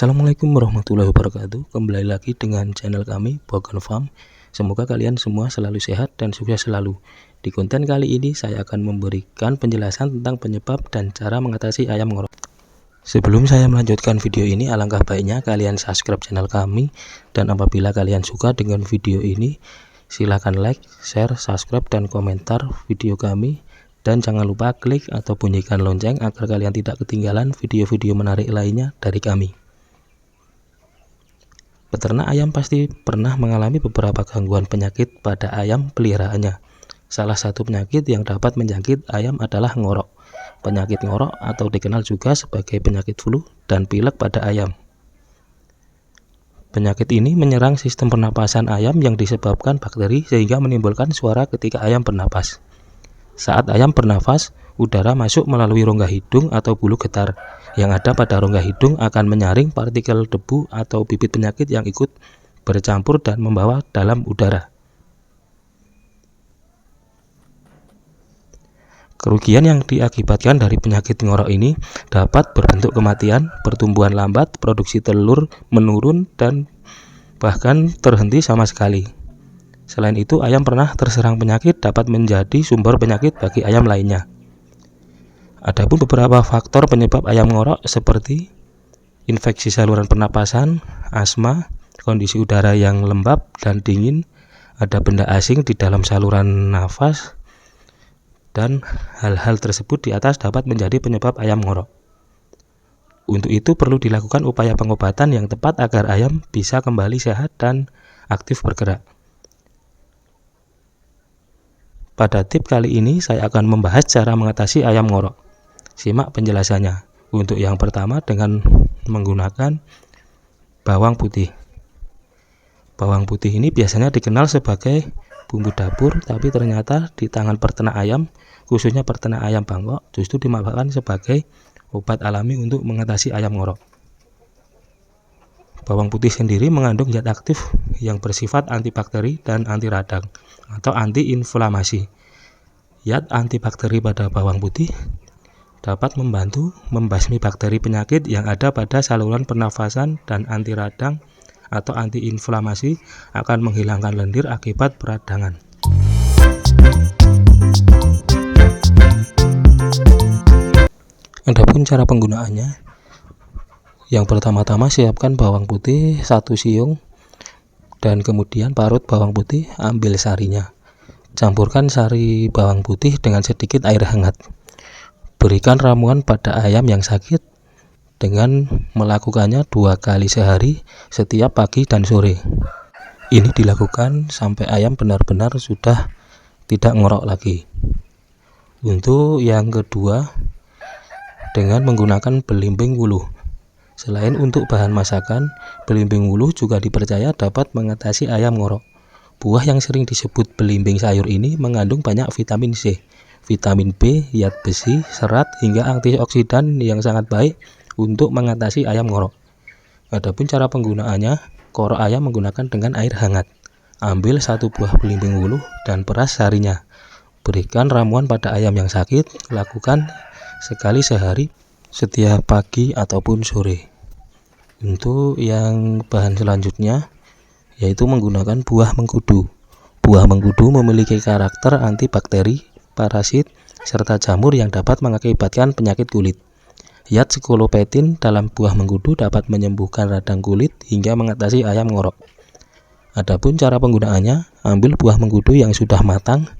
Assalamualaikum warahmatullahi wabarakatuh. Kembali lagi dengan channel kami, Bogan Farm. Semoga kalian semua selalu sehat dan sukses selalu. Di konten kali ini saya akan memberikan penjelasan tentang penyebab dan cara mengatasi ayam ngorok. Sebelum saya melanjutkan video ini, alangkah baiknya kalian subscribe channel kami. Dan apabila kalian suka dengan video ini, silahkan like, share, subscribe, dan komentar video kami. Dan jangan lupa klik atau bunyikan lonceng agar kalian tidak ketinggalan video-video menarik lainnya dari kami. Peternak ayam pasti pernah mengalami beberapa gangguan penyakit pada ayam peliharaannya. Salah satu penyakit yang dapat menjangkit ayam adalah ngorok. Penyakit ngorok atau dikenal juga sebagai penyakit flu dan pilek pada ayam. Penyakit ini menyerang sistem pernapasan ayam yang disebabkan bakteri sehingga menimbulkan suara ketika ayam bernapas. Saat ayam bernafas, udara masuk melalui rongga hidung atau bulu getar yang ada pada rongga hidung akan menyaring partikel debu atau bibit penyakit yang ikut bercampur dan membawa dalam udara. Kerugian yang diakibatkan dari penyakit ngorok ini dapat berbentuk kematian, pertumbuhan lambat, produksi telur menurun, dan bahkan terhenti sama sekali. Selain itu, ayam pernah terserang penyakit dapat menjadi sumber penyakit bagi ayam lainnya. Adapun beberapa faktor penyebab ayam ngorok seperti infeksi saluran pernapasan, asma, kondisi udara yang lembab dan dingin, ada benda asing di dalam saluran nafas, dan hal-hal tersebut di atas dapat menjadi penyebab ayam ngorok. Untuk itu perlu dilakukan upaya pengobatan yang tepat agar ayam bisa kembali sehat dan aktif bergerak. Pada tip kali ini saya akan membahas cara mengatasi ayam ngorok. Simak penjelasannya. Untuk yang pertama dengan menggunakan bawang putih. Bawang putih ini biasanya dikenal sebagai bumbu dapur, tapi ternyata di tangan peternak ayam, khususnya peternak ayam Bangkok, justru dimanfaatkan sebagai obat alami untuk mengatasi ayam ngorok. Bawang putih sendiri mengandung zat aktif yang bersifat antibakteri dan anti radang atau antiinflamasi. Zat antibakteri pada bawang putih dapat membantu membasmi bakteri penyakit yang ada pada saluran pernafasan, dan anti radang atau antiinflamasi akan menghilangkan lendir akibat peradangan. Adapun cara penggunaannya, yang pertama-tama siapkan bawang putih 1 siung dan kemudian parut bawang putih, ambil sarinya. Campurkan sari bawang putih dengan sedikit air hangat. Berikan ramuan pada ayam yang sakit dengan melakukannya 2 kali sehari setiap pagi dan sore. Ini dilakukan sampai ayam benar-benar sudah tidak ngorok lagi. Untuk yang kedua, dengan menggunakan belimbing wuluh. Selain untuk bahan masakan, belimbing wuluh juga dipercaya dapat mengatasi ayam ngorok. Buah yang sering disebut belimbing sayur ini mengandung banyak vitamin C, vitamin B, zat besi, serat, hingga antioksidan yang sangat baik untuk mengatasi ayam ngorok. Adapun cara penggunaannya, korok ayam menggunakan dengan air hangat. Ambil 1 buah belimbing wuluh dan peras sarinya. Berikan ramuan pada ayam yang sakit, lakukan sekali sehari setiap pagi ataupun sore. Untuk yang bahan selanjutnya yaitu menggunakan buah mengkudu. Buah mengkudu memiliki karakter antibakteri, parasit, serta jamur yang dapat mengakibatkan penyakit kulit. Zat skolopetin dalam buah mengkudu dapat menyembuhkan radang kulit hingga mengatasi ayam ngorok. Adapun cara penggunaannya, ambil buah mengkudu yang sudah matang,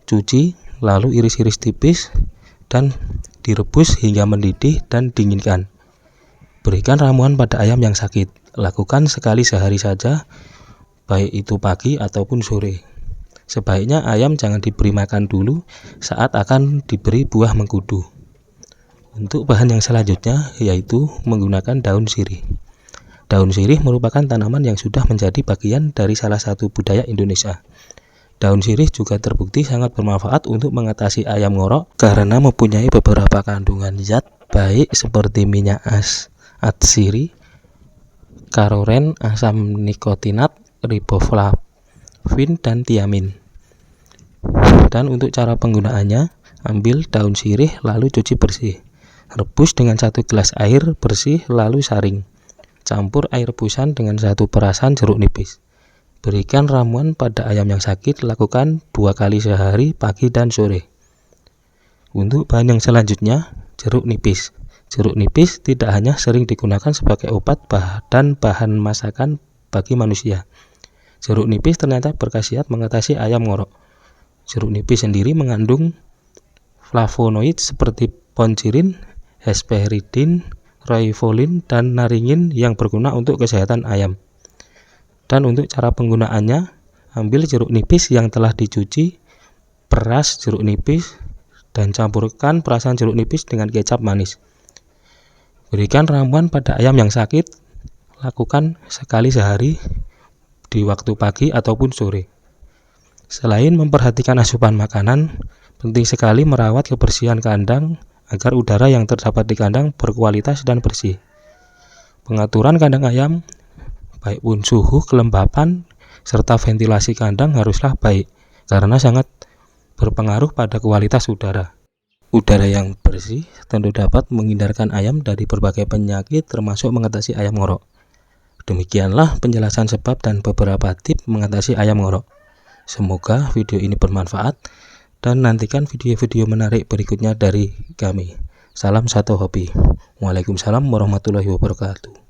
cuci, lalu iris-iris tipis dan direbus hingga mendidih dan dinginkan. Berikan ramuan pada ayam yang sakit. Lakukan sekali sehari saja, baik itu pagi ataupun sore. Sebaiknya ayam jangan diberi makan dulu saat akan diberi buah mengkudu. Untuk bahan yang selanjutnya yaitu menggunakan daun sirih. Daun sirih merupakan tanaman yang sudah menjadi bagian dari salah satu budaya Indonesia. Daun sirih juga terbukti sangat bermanfaat untuk mengatasi ayam ngorok karena mempunyai beberapa kandungan zat baik seperti minyak atsiri, karoren, asam nikotinat, riboflavin, dan tiamin. Dan untuk cara penggunaannya, ambil daun sirih lalu cuci bersih. Rebus dengan 1 gelas air bersih lalu saring. Campur air rebusan dengan 1 perasan jeruk nipis. Berikan ramuan pada ayam yang sakit, lakukan 2 kali sehari, pagi dan sore. Untuk bahan yang selanjutnya, jeruk nipis. Jeruk nipis tidak hanya sering digunakan sebagai obat dan bahan masakan bagi manusia. Jeruk nipis ternyata berkhasiat mengatasi ayam ngorok. Jeruk nipis sendiri mengandung flavonoid seperti ponchirin, hesperidin, roifolin, dan naringin yang berguna untuk kesehatan ayam. Dan untuk cara penggunaannya, ambil jeruk nipis yang telah dicuci, peras jeruk nipis, dan campurkan perasan jeruk nipis dengan kecap manis. Berikan ramuan pada ayam yang sakit, lakukan sekali sehari di waktu pagi ataupun sore. Selain memperhatikan asupan makanan, penting sekali merawat kebersihan kandang agar udara yang terdapat di kandang berkualitas dan bersih. Pengaturan kandang ayam, baik pun suhu, kelembapan, serta ventilasi kandang haruslah baik, karena sangat berpengaruh pada kualitas udara. Udara yang bersih tentu dapat menghindarkan ayam dari berbagai penyakit termasuk mengatasi ayam ngorok. Demikianlah penjelasan sebab dan beberapa tips mengatasi ayam ngorok. Semoga video ini bermanfaat dan nantikan video-video menarik berikutnya dari kami. Salam satu hobi. Waalaikumsalam warahmatullahi wabarakatuh.